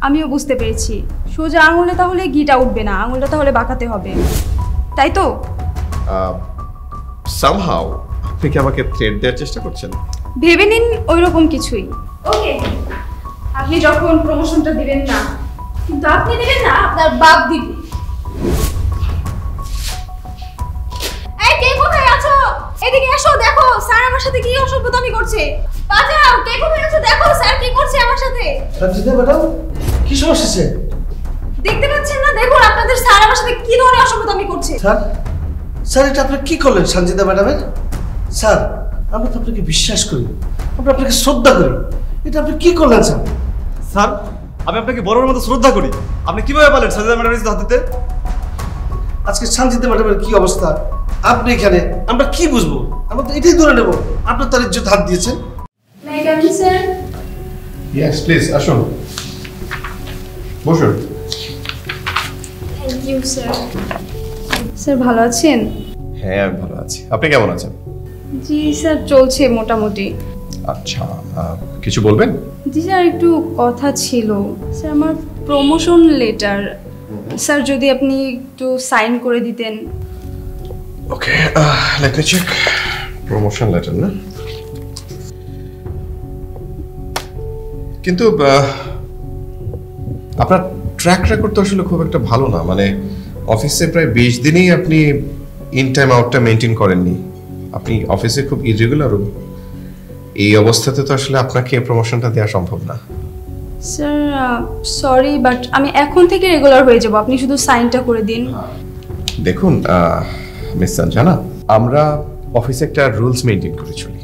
আমিও বুঝতে পেরেছি। সোজা আঙুলে তাহলে ঘিটা উঠবে না, আঙুলটা তাহলে বাঁকাতে হবে, তাই তো? সামহাউ আপনি কি আমাকে থ্রেড দেওয়ার চেষ্টা করছেন? ভেবে নিন ওই রকম কিছুই। ওকে, আপনি যখন প্রমোশনটা দিবেন না, কিন্তু আপনি দিবেন না, আপনার বাপ দিবে। এই কে কোথায় আছো? এদিকে এসো, দেখো স্যার আমার সাথে কি অসভ্যতামি করছে। বাজাও, কে কোথায় আছো? দেখো স্যার কি করছে আমার সাথে। সঞ্জিতা ম্যাডাম, কি সমস্যা? দেখতে পাচ্ছেন না? দেখুন আপনাদের স্যার আমার সাথে কি ধরনের অসভ্যতামি করছে। স্যার, স্যার এটা আপনি কি করলেন সঞ্জিতা ম্যাডামের? স্যার, আমরা তো আপনাকে বিশ্বাস করি, আমরা আপনাকে শ্রদ্ধা করি, এটা আপনি কি করলেন স্যার? স্যার, আমি আপনাকে বড় মতো শ্রদ্ধা করি, আপনি কিভাবে পারলেন সঞ্জিতা ম্যাডামের হাত দিতে? আজকে সঞ্জিতা ম্যাডামের কি অবস্থা, আপনি এখানে, আমরা কি বুঝবো? আমরা তো এটাই ধরে নেব আপনার তার ইজ্জত হাত দিয়েছেন। May come in sir? Yes please, আসুন, বসুন। Thank you sir. স্যার ভালো আছেন? হ্যাঁ আমি ভালো আছি, আপনি কেমন আছেন? জি স্যার, চলছে মোটামুটি। আচ্ছা, কিছু বলবেন? জি স্যার, একটু কথা ছিল। স্যার আমার প্রমোশন লেটার, স্যার যদি আপনি একটু সাইন করে দিতেন। Okay, let me check. Promotion letter না, কিন্তু আপনার ট্র্যাক রেকর্ড তো আসলে খুব একটা ভালো না। মানে অফিসে প্রায় 20 দিনেই আপনি ইন টাইম আউটটা মেনটেন করেননি। আপনি অফিসে খুব ইরেগুলারও। এই অবস্থাতে তো আসলে আপনাকে প্রমোশনটা দেওয়া সম্ভব না। স্যার সরি, বাট আমি এখন থেকে রেগুলার হয়ে যাব, আপনি শুধু সাইনটা করে দিন। দেখুন মিস সঞ্জনা, আমরা অফিসে একটা রুলস মেনটেন করে চলি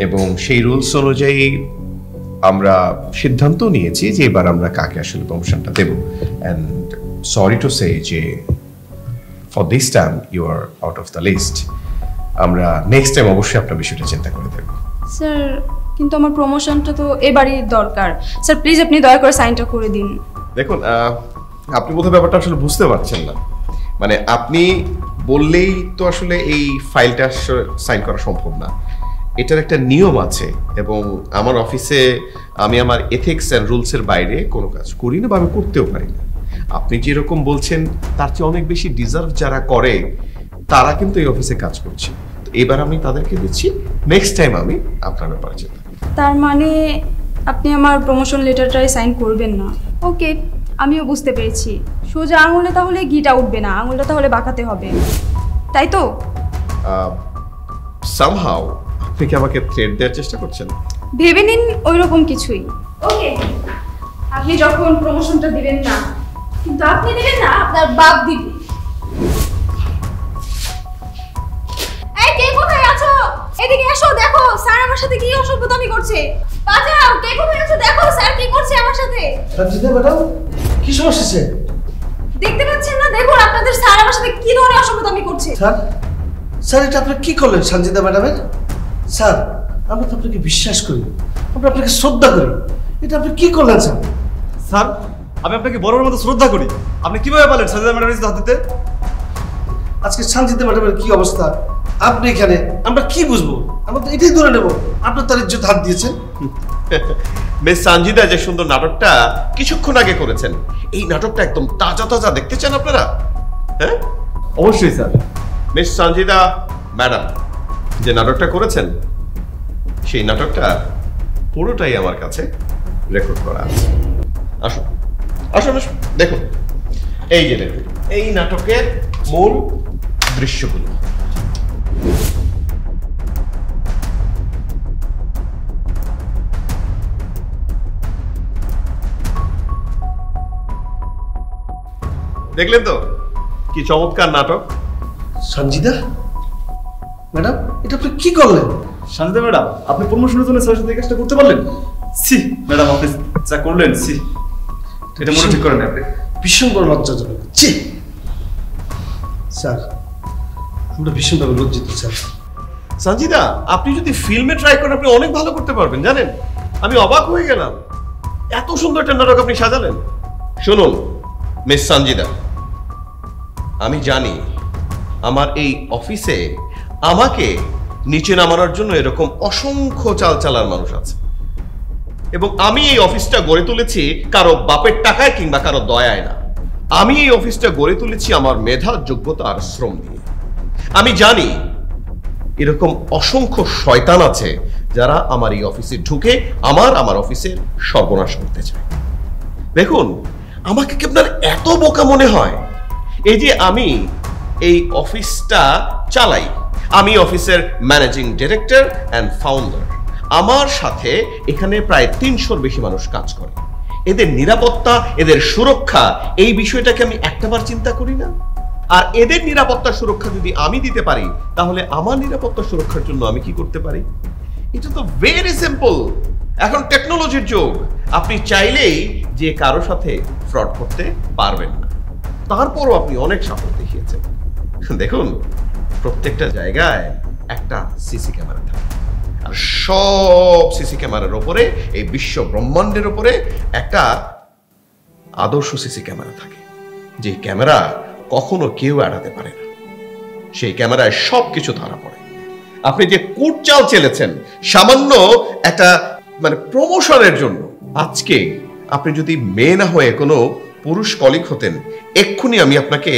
এবং সেই রুলস অনুযায়ী আমরা সিদ্ধান্ত নিয়েছি যে এবার আমরা কাকে আসলে প্রমোশনটা দেব। অ্যান্ড সরি টু সে যে for this time you are out of the list. আমরা নেক্সট টাইম অবশ্যই আপনার বিষয়টা চিন্তা করে দেব। স্যার কিন্তু আমার প্রমোশনটা তো এবারই দরকার। স্যার প্লিজ আপনি দয়া করে সাইনটা করে দিন। দেখুন আপনি বোধহয় ব্যাপারটা আসলে বুঝতে পারছেন না। মানে আপনি বললেই তো আসলে এই ফাইলটা সাইন করা সম্ভব না। এটার একটা নিয়ম আছে এবং আমার অফিসে আমি আমার এথিক্স অ্যান্ড রুলসের বাইরে কোনো কাজ করি না বা আমি করতেও পারি না। আপনি যেরকম বলছেন তার চেয়ে অনেক বেশি ডিজার্ভ যারা করে তারা কিন্তু এই অফিসে কাজ করছে। তো এবার আমি তাদেরকে দিচ্ছি, নেক্সট টাইম আমি আপনার ব্যাপারে চিন্তা করব। তার মানে আপনি আমার প্রমোশন লেটারটাই সাইন করবেন না? ওকে, আমিও বুঝতে পেরেছি। সোজা আঙুলে তাহলে ঘিটা উঠবে না, আঙুলটা তাহলে বাঁকাতে হবে, তাই তো? সামহাউ আপনি কি আমাকে থ্রেড দেওয়ার চেষ্টা করছেন? ভেবে নিন ওই রকম কিছুই। ওকে, আপনি যখন প্রমোশনটা দিবেন না, কিন্তু আপনি দিবেন না, আপনার বাপ দিবে। এই কে কোথায় আছো? এদিকে এসো, দেখো স্যার আমার সাথে কি অসভ্যতামি করছে। বাজাও, কে কোথায় আছো? দেখো স্যার কি করছে আমার সাথে। সঞ্জিতা ম্যাডাম, কি সমস্যা? দেখতে পাচ্ছেন না? দেখুন আপনাদের স্যার আমার সাথে কি ধরনের অসভ্যতামি করছে। স্যার, স্যার এটা আপনি কি করলেন সঞ্জিতা ম্যাডামের? স্যার, আমরা তো আপনাকে বিশ্বাস করি, আমরা আপনাকে শ্রদ্ধা করি, এটা আপনি কি করলেন স্যার? স্যার, আমি আপনাকে বড় মতো শ্রদ্ধা করি, আপনি কিভাবে পারলেন সঞ্জিতা ম্যাডামের হাত দিতে? আজকে সঞ্জিতা ম্যাডামের কি অবস্থা, আপনি এখানে, আমরা কি বুঝবো? আমরা তো এটাই ধরে নেব আপনার তার ইজ্জত হাত দিয়েছেন। মিস সঞ্জিতা যে সুন্দর নাটকটা কিছুক্ষণ আগে করেছেন, এই নাটকটা একদম তাজা তাজা দেখতে চান আপনারা? হ্যাঁ অবশ্যই স্যার। মিস সঞ্জিতা ম্যাডাম যে নাটকটা করেছেন সেই নাটকটা পুরোটাই আমার কাছে রেকর্ড করা আছে। আসুন আসুন আসুন, দেখুন, এই যে দেখুন এই নাটকের মূল দৃশ্যগুলো। দেখলেন তো কি চমৎকার নাটক। সঞ্জিতা ম্যাডাম, এটা আপনি কি করলেন? সঞ্জিতা ম্যাডাম, আপনি প্রমোশনের জন্য স্যারের সাথে এই কাজটা করতে পারলেন? সি ম্যাডাম, আপনি যা করলেন, সি, এটা মনে ঠিক করেন আপনি। ভীষণ বড় লজ্জাজনক। ছি স্যার, আমরা ভীষণভাবে লজ্জিত স্যার। সঞ্জিতা, আপনি যদি ফিল্মে ট্রাই করেন আপনি অনেক ভালো করতে পারবেন জানেন। আমি অবাক হয়ে গেলাম, এত সুন্দর একটা নাটক আপনি সাজালেন। শুনুন মিস সঞ্জিতা, আমি জানি আমার এই অফিসে আমাকে নিচে নামানোর জন্য এরকম অসংখ্য চাল চালার মানুষ আছে, এবং আমি এই অফিসটা গড়ে তুলেছি কারো বাপের টাকায় কিংবা কারো দয়ায় না। আমি এই অফিসটা গড়ে তুলেছি আমার মেধা, যোগ্যতা আর শ্রম দিয়ে। আমি জানি এরকম অসংখ্য শয়তান আছে যারা আমার এই অফিসে ঢুকে আমার অফিসের সর্বনাশ করতে চায়। দেখুন, আমাকে কি আপনার এত বোকা মনে হয়? এই যে আমি এই অফিসটা চালাই, আমি অফিসের ম্যানেজিং ডিরেক্টর অ্যান্ড ফাউন্ডার। আমার সাথে এখানে প্রায় 300-র বেশি মানুষ কাজ করে। এদের নিরাপত্তা, এদের সুরক্ষা, এই বিষয়টাকে আমি একটাবার চিন্তা করি না? আর এদের নিরাপত্তা সুরক্ষা যদি আমি দিতে পারি, তাহলে আমার নিরাপত্তা সুরক্ষার জন্য আমি কি করতে পারি? এটা তো ভেরি সিম্পল। এখন টেকনোলজির যুগ, আপনি চাইলেই যে কারো সাথে ফ্রড করতে পারবেন না। তারপরও আপনি অনেক সাহস দেখিয়েছেন। দেখুন, প্রত্যেকটা জায়গায় একটা সিসি ক্যামেরা থাকে, আর সব সিসি ক্যামেরার উপরে, এই বিশ্ব ব্রহ্মাণ্ডের উপরে একটা আদর্শ সিসি ক্যামেরা থাকে, যে ক্যামেরা কখনো কেউ এড়াতে পারে না। সেই ক্যামেরায় সবকিছু ধরা পড়ে। আপনি যে কুটচাল চেলেছেন সামান্য একটা প্রমোশনের জন্য, আজকে আপনি যদি মেয়ে না হয়ে কোনো পুরুষ কলিগ হতেন, এক্ষুনি আমি আপনাকে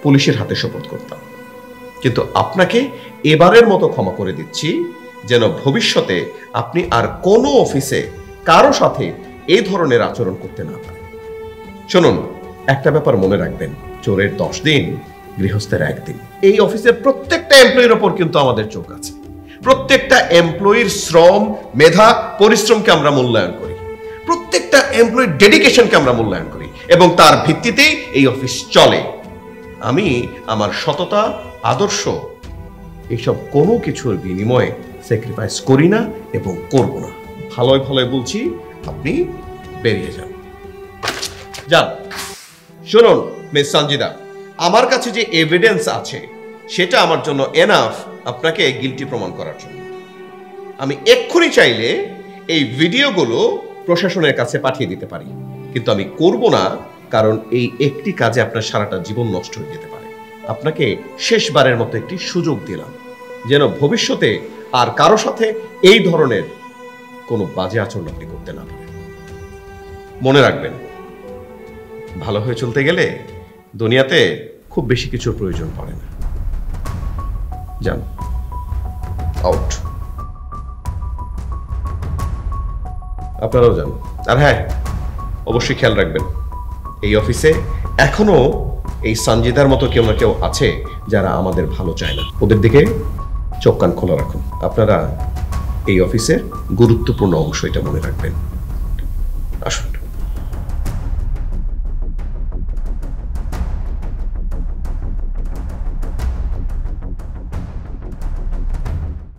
পুলিশের হাতে সোপর্দ করতাম। কিন্তু আপনাকে এবারের মতো ক্ষমা করে দিচ্ছি, যেন ভবিষ্যতে আপনি আর কোনো অফিসে কারো সাথে এই ধরনের আচরণ করতে না পারেন। শুনুন, একটা ব্যাপার মনে রাখবেন, চোরের 10 দিন, গৃহস্থের 1 দিন। এই অফিসের প্রত্যেকটা এমপ্লয়ির ওপর কিন্তু আমাদের চোখ আছে। প্রত্যেকটা এমপ্লয়ির শ্রম, মেধা, পরিশ্রমকে আমরা মূল্যায়ন করি। প্রত্যেকটা এমপ্লয়ির ডেডিকেশনকে আমরা মূল্যায়ন করি, এবং তার ভিত্তিতেই এই অফিস চলে। আমি আমার সততা, আদর্শ, এইসব কোনো কিছুর বিনিময়ে স্যাক্রিফাইস করি না এবং করব না। ভালোই ভালোই বলছি, আপনি বেরিয়ে যান। যান। শুনুন মিস সঞ্জিদা, আমার কাছে যে এভিডেন্স আছে সেটা আমার জন্য এনাফ আপনাকে গিলটি প্রমাণ করার জন্য। আমি এক্ষুনি চাইলে এই ভিডিওগুলো প্রশাসনের কাছে পাঠিয়ে দিতে পারি, কিন্তু আমি করব না, কারণ এই একটি কাজে আপনার সারাটা জীবন নষ্ট হয়ে যেতে পারে। আপনাকে শেষবারের মতো একটি সুযোগ দিলাম, যেন ভবিষ্যতে আর কারো সাথে এই ধরনের কোনো বাজে আচরণ আপনি করতে না পারেন। মনে রাখবেন, ভালো হয়ে চলতে গেলে দুনিয়াতে খুব বেশি কিছুর প্রয়োজন পড়ে না। যান, আউট। আপনারাও যান। আর হ্যাঁ, অবশ্যই খেয়াল রাখবেন, এই অফিসে এখনো এই সঞ্জিদার মতো কেউ না কেউ আছে যারা আমাদের ভালো চায় না। ওদের দিকে চোখ কান খোলা রাখুন। আপনারা এই অফিসের গুরুত্বপূর্ণ অংশ, এটা মনে রাখবেন। আসুন।